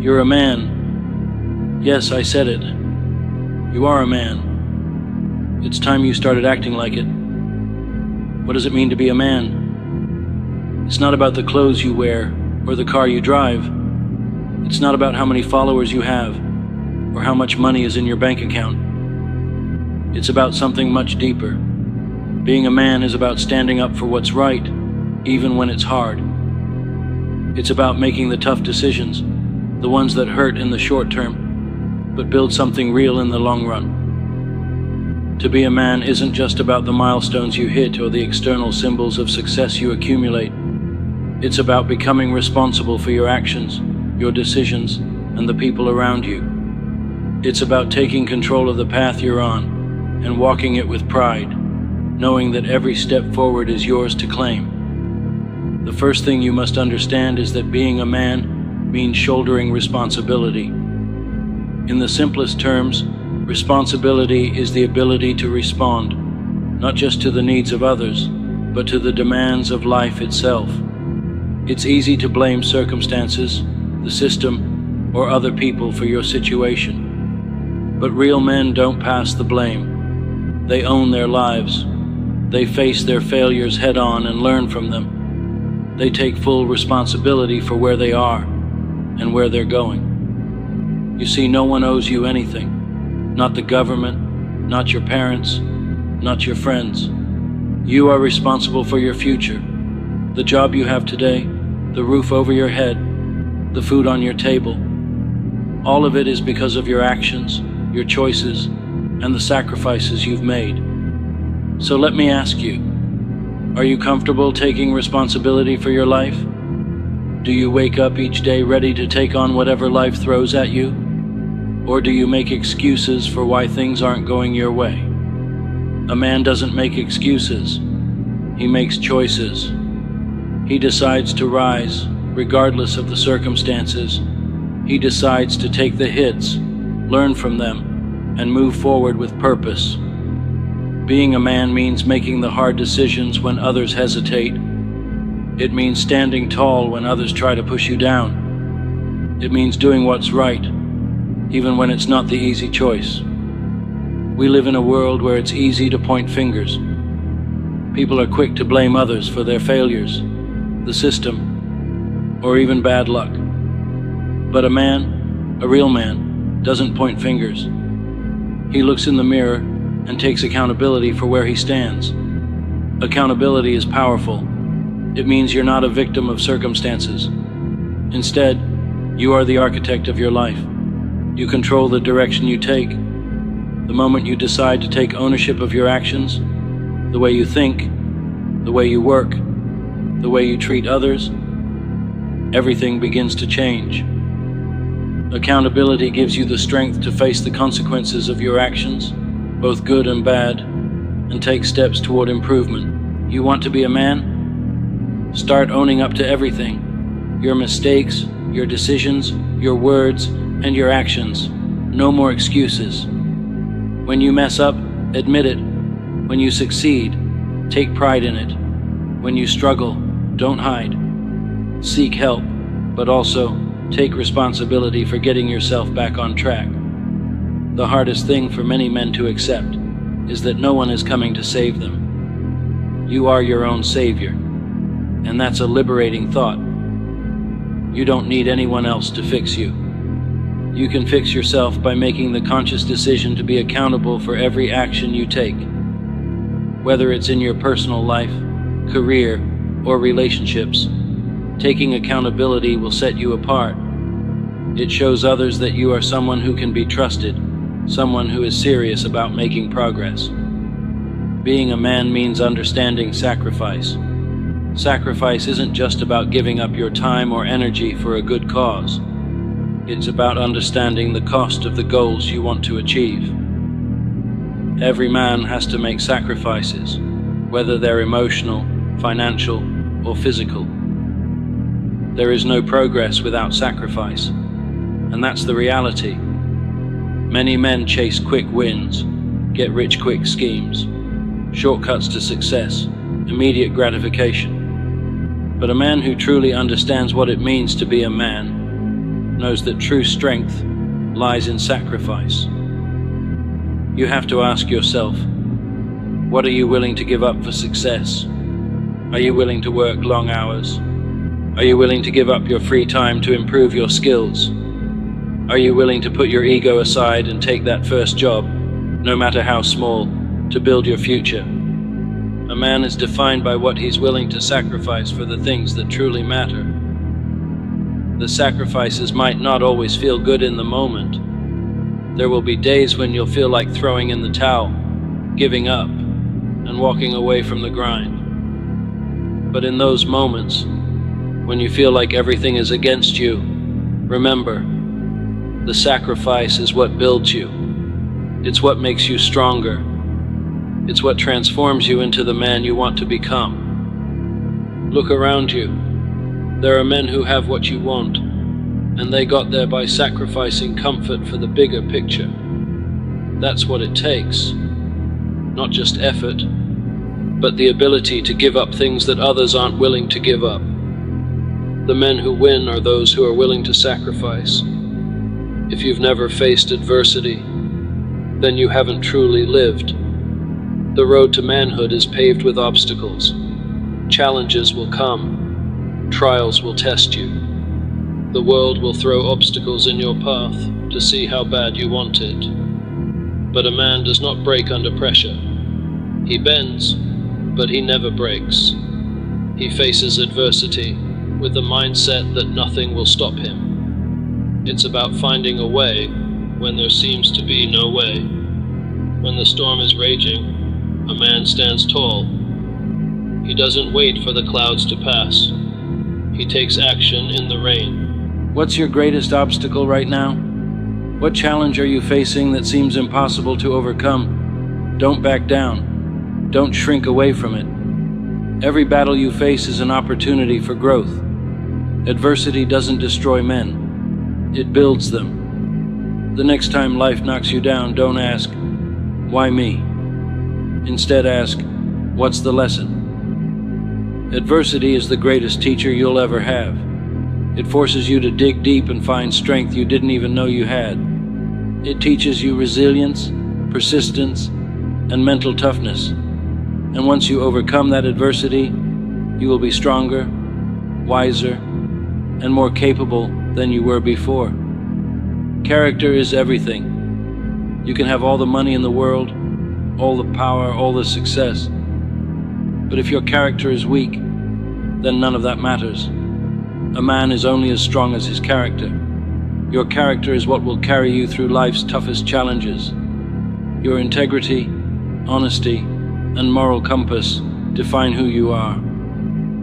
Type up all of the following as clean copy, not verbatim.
You're a man. Yes, I said it. You are a man. It's time you started acting like it. What does it mean to be a man? It's not about the clothes you wear or the car you drive. It's not about how many followers you have or how much money is in your bank account. It's about something much deeper. Being a man is about standing up for what's right, even when it's hard. It's about making the tough decisions, the ones that hurt in the short term, but build something real in the long run. To be a man isn't just about the milestones you hit or the external symbols of success you accumulate. It's about becoming responsible for your actions, your decisions, and the people around you. It's about taking control of the path you're on and walking it with pride, knowing that every step forward is yours to claim. The first thing you must understand is that being a man means shouldering responsibility. In the simplest terms, responsibility is the ability to respond, not just to the needs of others, but to the demands of life itself. It's easy to blame circumstances, the system, or other people for your situation. But real men don't pass the blame. They own their lives. They face their failures head on and learn from them. They take full responsibility for where they are and where they're going. You see, no one owes you anything. Not the government, not your parents, not your friends. You are responsible for your future. The job you have today, the roof over your head, the food on your table. All of it is because of your actions, your choices, and the sacrifices you've made. So let me ask you, are you comfortable taking responsibility for your life? Do you wake up each day ready to take on whatever life throws at you? Or do you make excuses for why things aren't going your way? A man doesn't make excuses. He makes choices. He decides to rise, regardless of the circumstances. He decides to take the hits, learn from them, and move forward with purpose. Being a man means making the hard decisions when others hesitate. It means standing tall when others try to push you down. It means doing what's right, even when it's not the easy choice. We live in a world where it's easy to point fingers. People are quick to blame others for their failures, the system, or even bad luck. But a man, a real man, doesn't point fingers. He looks in the mirror and takes accountability for where he stands. Accountability is powerful. It means you're not a victim of circumstances. Instead, you are the architect of your life. You control the direction you take. The moment you decide to take ownership of your actions, the way you think, the way you work, the way you treat others, everything begins to change. Accountability gives you the strength to face the consequences of your actions, both good and bad, and take steps toward improvement. You want to be a man? Start owning up to everything. Your mistakes, your decisions, your words, and your actions. No more excuses. When you mess up, admit it. When you succeed, take pride in it. When you struggle, don't hide. Seek help, but also take responsibility for getting yourself back on track. The hardest thing for many men to accept is that no one is coming to save them. You are your own savior, and that's a liberating thought. You don't need anyone else to fix you. You can fix yourself by making the conscious decision to be accountable for every action you take. Whether it's in your personal life, career, or relationships, taking accountability will set you apart. It shows others that you are someone who can be trusted, someone who is serious about making progress. Being a man means understanding sacrifice. Sacrifice isn't just about giving up your time or energy for a good cause. It's about understanding the cost of the goals you want to achieve. Every man has to make sacrifices, whether they're emotional, financial, or physical. There is no progress without sacrifice, and that's the reality. Many men chase quick wins, get-rich-quick schemes, shortcuts to success, immediate gratification. But a man who truly understands what it means to be a man knows that true strength lies in sacrifice. You have to ask yourself, what are you willing to give up for success? Are you willing to work long hours? Are you willing to give up your free time to improve your skills? Are you willing to put your ego aside and take that first job, no matter how small, to build your future? A man is defined by what he's willing to sacrifice for the things that truly matter. The sacrifices might not always feel good in the moment. There will be days when you'll feel like throwing in the towel, giving up, and walking away from the grind. But in those moments, when you feel like everything is against you, remember, the sacrifice is what builds you. It's what makes you stronger. It's what transforms you into the man you want to become. Look around you. There are men who have what you want, and they got there by sacrificing comfort for the bigger picture. That's what it takes. Not just effort, but the ability to give up things that others aren't willing to give up. The men who win are those who are willing to sacrifice. If you've never faced adversity, then you haven't truly lived. The road to manhood is paved with obstacles. Challenges will come. Trials will test you. The world will throw obstacles in your path to see how bad you want it. But a man does not break under pressure. He bends, but he never breaks. He faces adversity with the mindset that nothing will stop him. It's about finding a way when there seems to be no way. When the storm is raging, a man stands tall. He doesn't wait for the clouds to pass. He takes action in the rain. What's your greatest obstacle right now? What challenge are you facing that seems impossible to overcome? Don't back down. Don't shrink away from it. Every battle you face is an opportunity for growth. Adversity doesn't destroy men. It builds them. The next time life knocks you down, don't ask, "Why me?" Instead ask, "What's the lesson?" Adversity is the greatest teacher you'll ever have. It forces you to dig deep and find strength you didn't even know you had. It teaches you resilience, persistence, and mental toughness. And once you overcome that adversity, you will be stronger, wiser, and more capable than you were before. Character is everything. You can have all the money in the world, all the power, all the success. But if your character is weak, then none of that matters. A man is only as strong as his character. Your character is what will carry you through life's toughest challenges. Your integrity, honesty, and moral compass define who you are.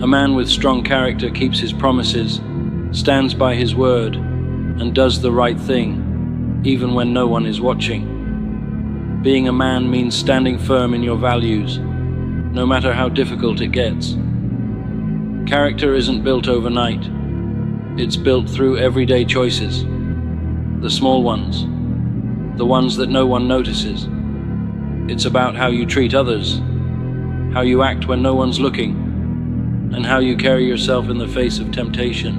A man with strong character keeps his promises, stands by his word, and does the right thing, even when no one is watching. Being a man means standing firm in your values, no matter how difficult it gets. Character isn't built overnight. It's built through everyday choices. The small ones, the ones that no one notices. It's about how you treat others, how you act when no one's looking, and how you carry yourself in the face of temptation.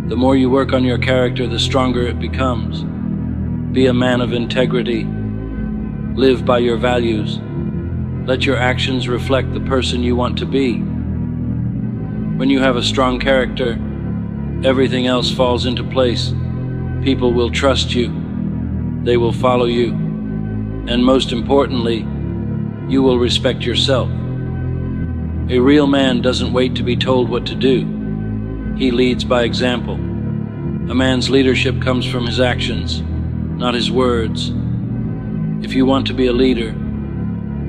The more you work on your character, the stronger it becomes. Be a man of integrity. Live by your values. Let your actions reflect the person you want to be. When you have a strong character, everything else falls into place. People will trust you. They will follow you. And most importantly, you will respect yourself. A real man doesn't wait to be told what to do. He leads by example. A man's leadership comes from his actions, not his words. If you want to be a leader,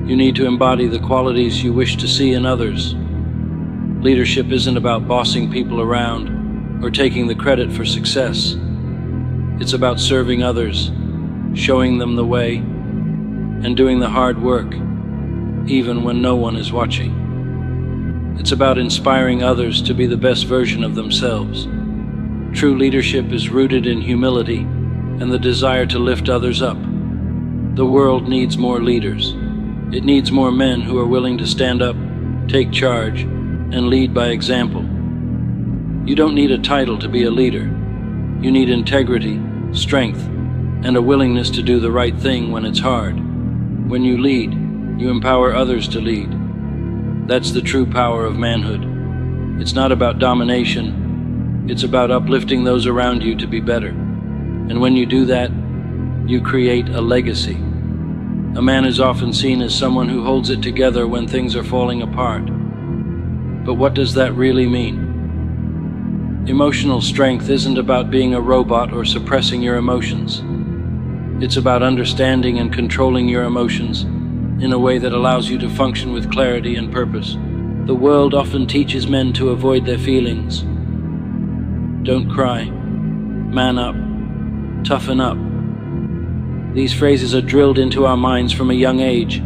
you need to embody the qualities you wish to see in others. Leadership isn't about bossing people around or taking the credit for success. It's about serving others, showing them the way, and doing the hard work, even when no one is watching. It's about inspiring others to be the best version of themselves. True leadership is rooted in humility and the desire to lift others up. The world needs more leaders. It needs more men who are willing to stand up, take charge, and lead by example. You don't need a title to be a leader. You need integrity, strength, and a willingness to do the right thing when it's hard. When you lead, you empower others to lead. That's the true power of manhood. It's not about domination, it's about uplifting those around you to be better. And when you do that, you create a legacy. A man is often seen as someone who holds it together when things are falling apart. But what does that really mean? Emotional strength isn't about being a robot or suppressing your emotions. It's about understanding and controlling your emotions in a way that allows you to function with clarity and purpose. The world often teaches men to avoid their feelings. Don't cry. Man up. Toughen up. These phrases are drilled into our minds from a young age.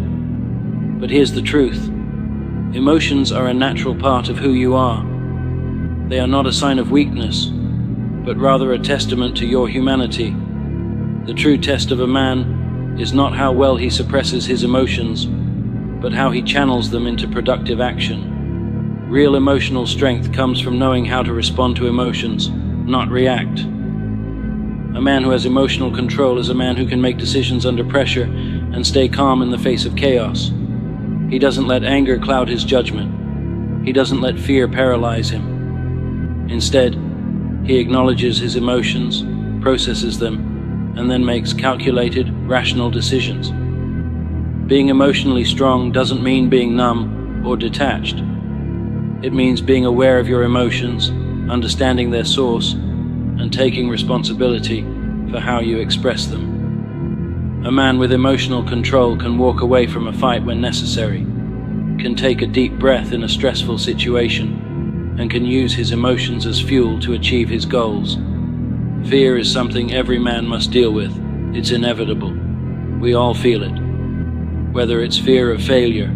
But here's the truth. Emotions are a natural part of who you are. They are not a sign of weakness, but rather a testament to your humanity. The true test of a man is not how well he suppresses his emotions, but how he channels them into productive action. Real emotional strength comes from knowing how to respond to emotions, not react. A man who has emotional control is a man who can make decisions under pressure and stay calm in the face of chaos. He doesn't let anger cloud his judgment. He doesn't let fear paralyze him. Instead, he acknowledges his emotions, processes them, and then makes calculated, rational decisions. Being emotionally strong doesn't mean being numb or detached. It means being aware of your emotions, understanding their source, and taking responsibility for how you express them. A man with emotional control can walk away from a fight when necessary, can take a deep breath in a stressful situation, and can use his emotions as fuel to achieve his goals. Fear is something every man must deal with. It's inevitable. We all feel it. Whether it's fear of failure,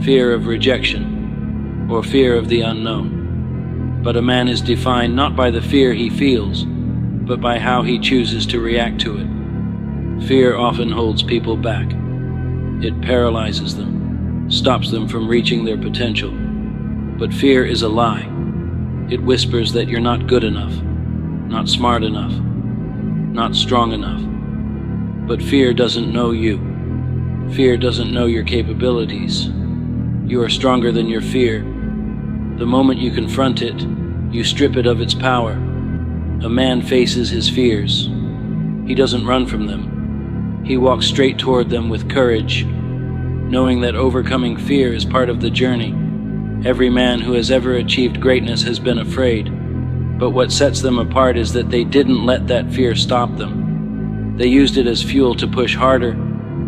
fear of rejection, or fear of the unknown. But a man is defined not by the fear he feels, but by how he chooses to react to it. Fear often holds people back. It paralyzes them, stops them from reaching their potential. But fear is a lie. It whispers that you're not good enough, not smart enough, not strong enough. But fear doesn't know you. Fear doesn't know your capabilities. You are stronger than your fear. The moment you confront it, you strip it of its power. A man faces his fears. He doesn't run from them. He walks straight toward them with courage, knowing that overcoming fear is part of the journey. Every man who has ever achieved greatness has been afraid, but what sets them apart is that they didn't let that fear stop them. They used it as fuel to push harder,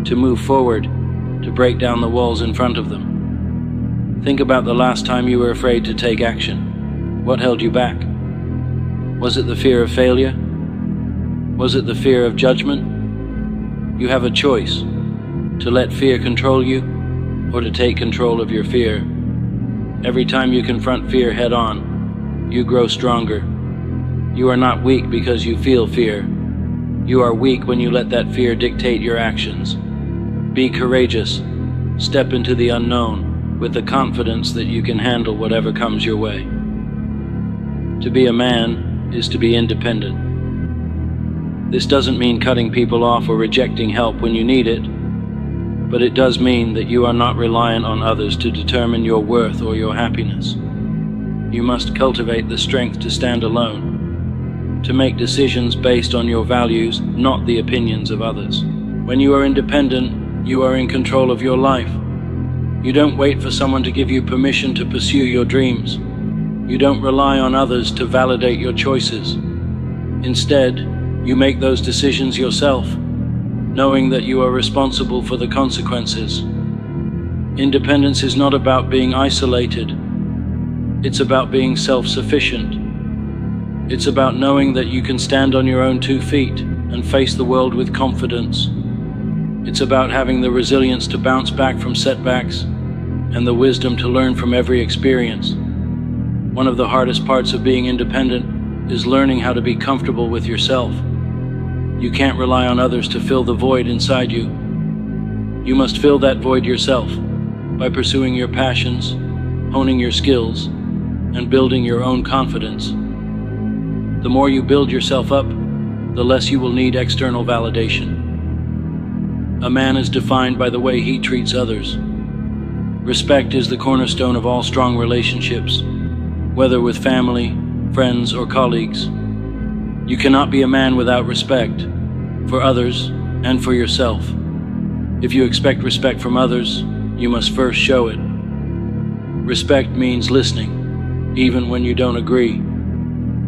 to move forward, to break down the walls in front of them. Think about the last time you were afraid to take action. What held you back? Was it the fear of failure? Was it the fear of judgment? You have a choice, to let fear control you or to take control of your fear. Every time you confront fear head-on, you grow stronger. You are not weak because you feel fear. You are weak when you let that fear dictate your actions. Be courageous. Step into the unknown with the confidence that you can handle whatever comes your way. To be a man is to be independent. This doesn't mean cutting people off or rejecting help when you need it, but it does mean that you are not reliant on others to determine your worth or your happiness. You must cultivate the strength to stand alone, to make decisions based on your values, not the opinions of others. When you are independent, you are in control of your life. You don't wait for someone to give you permission to pursue your dreams. You don't rely on others to validate your choices. Instead, you make those decisions yourself, knowing that you are responsible for the consequences. Independence is not about being isolated. It's about being self-sufficient. It's about knowing that you can stand on your own 2 feet and face the world with confidence. It's about having the resilience to bounce back from setbacks and the wisdom to learn from every experience. One of the hardest parts of being independent is learning how to be comfortable with yourself. You can't rely on others to fill the void inside you. You must fill that void yourself by pursuing your passions, honing your skills, and building your own confidence. The more you build yourself up, the less you will need external validation. A man is defined by the way he treats others. Respect is the cornerstone of all strong relationships, whether with family, friends, or colleagues. You cannot be a man without respect, for others and for yourself. If you expect respect from others, you must first show it. Respect means listening, even when you don't agree.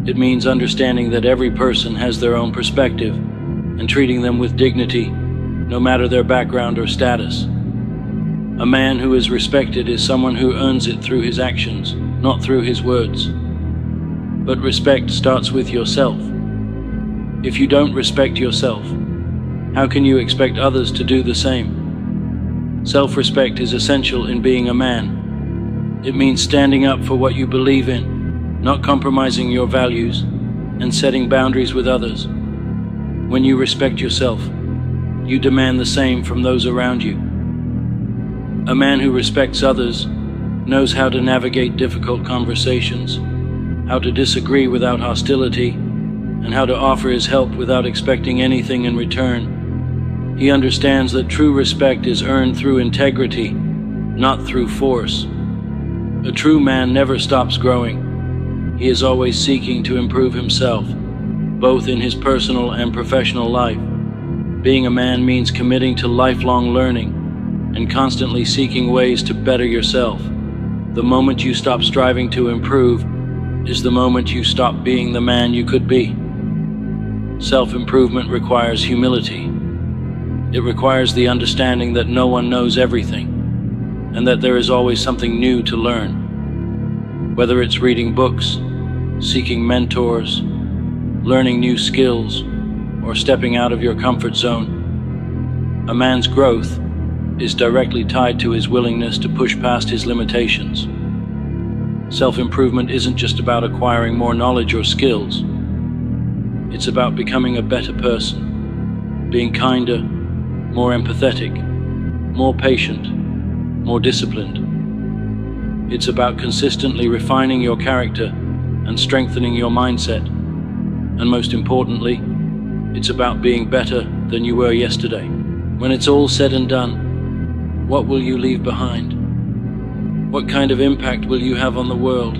It means understanding that every person has their own perspective and treating them with dignity, no matter their background or status. A man who is respected is someone who earns it through his actions, not through his words. But respect starts with yourself. If you don't respect yourself, how can you expect others to do the same? Self-respect is essential in being a man. It means standing up for what you believe in, not compromising your values, and setting boundaries with others. When you respect yourself, you demand the same from those around you. A man who respects others knows how to navigate difficult conversations, how to disagree without hostility, and how to offer his help without expecting anything in return. He understands that true respect is earned through integrity, not through force. A true man never stops growing. He is always seeking to improve himself, both in his personal and professional life. Being a man means committing to lifelong learning and constantly seeking ways to better yourself. The moment you stop striving to improve is the moment you stop being the man you could be. Self-improvement requires humility. It requires the understanding that no one knows everything, and that there is always something new to learn. Whether it's reading books, seeking mentors, learning new skills, or stepping out of your comfort zone, a man's growth is directly tied to his willingness to push past his limitations. Self-improvement isn't just about acquiring more knowledge or skills. It's about becoming a better person, being kinder, more empathetic, more patient, more disciplined. It's about consistently refining your character and strengthening your mindset. And most importantly, it's about being better than you were yesterday. When it's all said and done, what will you leave behind? What kind of impact will you have on the world?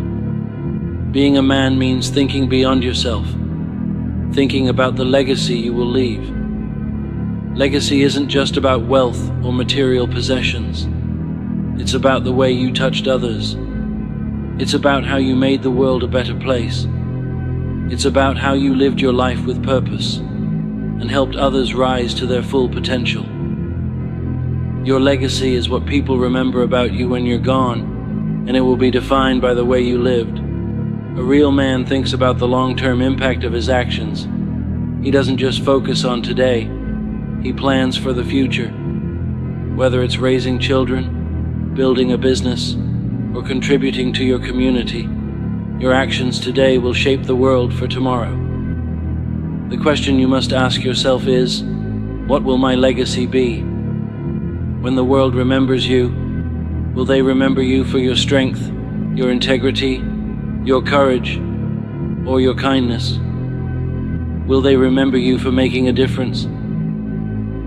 Being a man means thinking beyond yourself, thinking about the legacy you will leave. Legacy isn't just about wealth or material possessions. It's about the way you touched others. It's about how you made the world a better place. It's about how you lived your life with purpose and helped others rise to their full potential. Your legacy is what people remember about you when you're gone, and it will be defined by the way you lived. A real man thinks about the long-term impact of his actions. He doesn't just focus on today, he plans for the future. Whether it's raising children, building a business, or contributing to your community, your actions today will shape the world for tomorrow. The question you must ask yourself is, what will my legacy be? When the world remembers you, will they remember you for your strength, your integrity, your courage, or your kindness? Will they remember you for making a difference?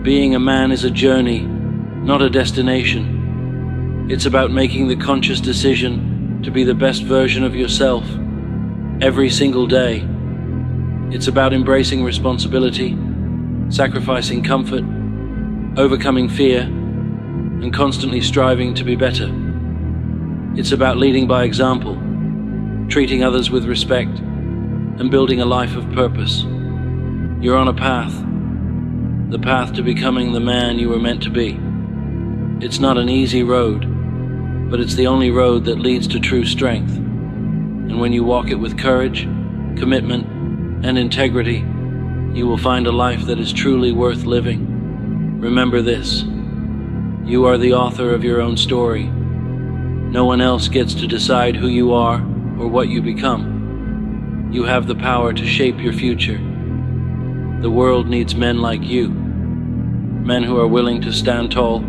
Being a man is a journey, not a destination. It's about making the conscious decision to be the best version of yourself every single day. It's about embracing responsibility, sacrificing comfort, overcoming fear, and constantly striving to be better. It's about leading by example, treating others with respect, and building a life of purpose. You're on a path, the path to becoming the man you were meant to be. It's not an easy road, but it's the only road that leads to true strength. And when you walk it with courage, commitment, and integrity, you will find a life that is truly worth living. Remember this: you are the author of your own story. No one else gets to decide who you are or what you become. You have the power to shape your future. The world needs men like you, men who are willing to stand tall,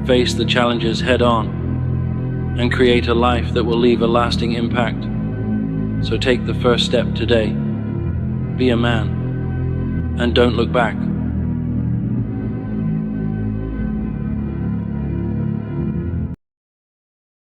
face the challenges head on, and create a life that will leave a lasting impact. So take the first step today. be a man, and don't look back.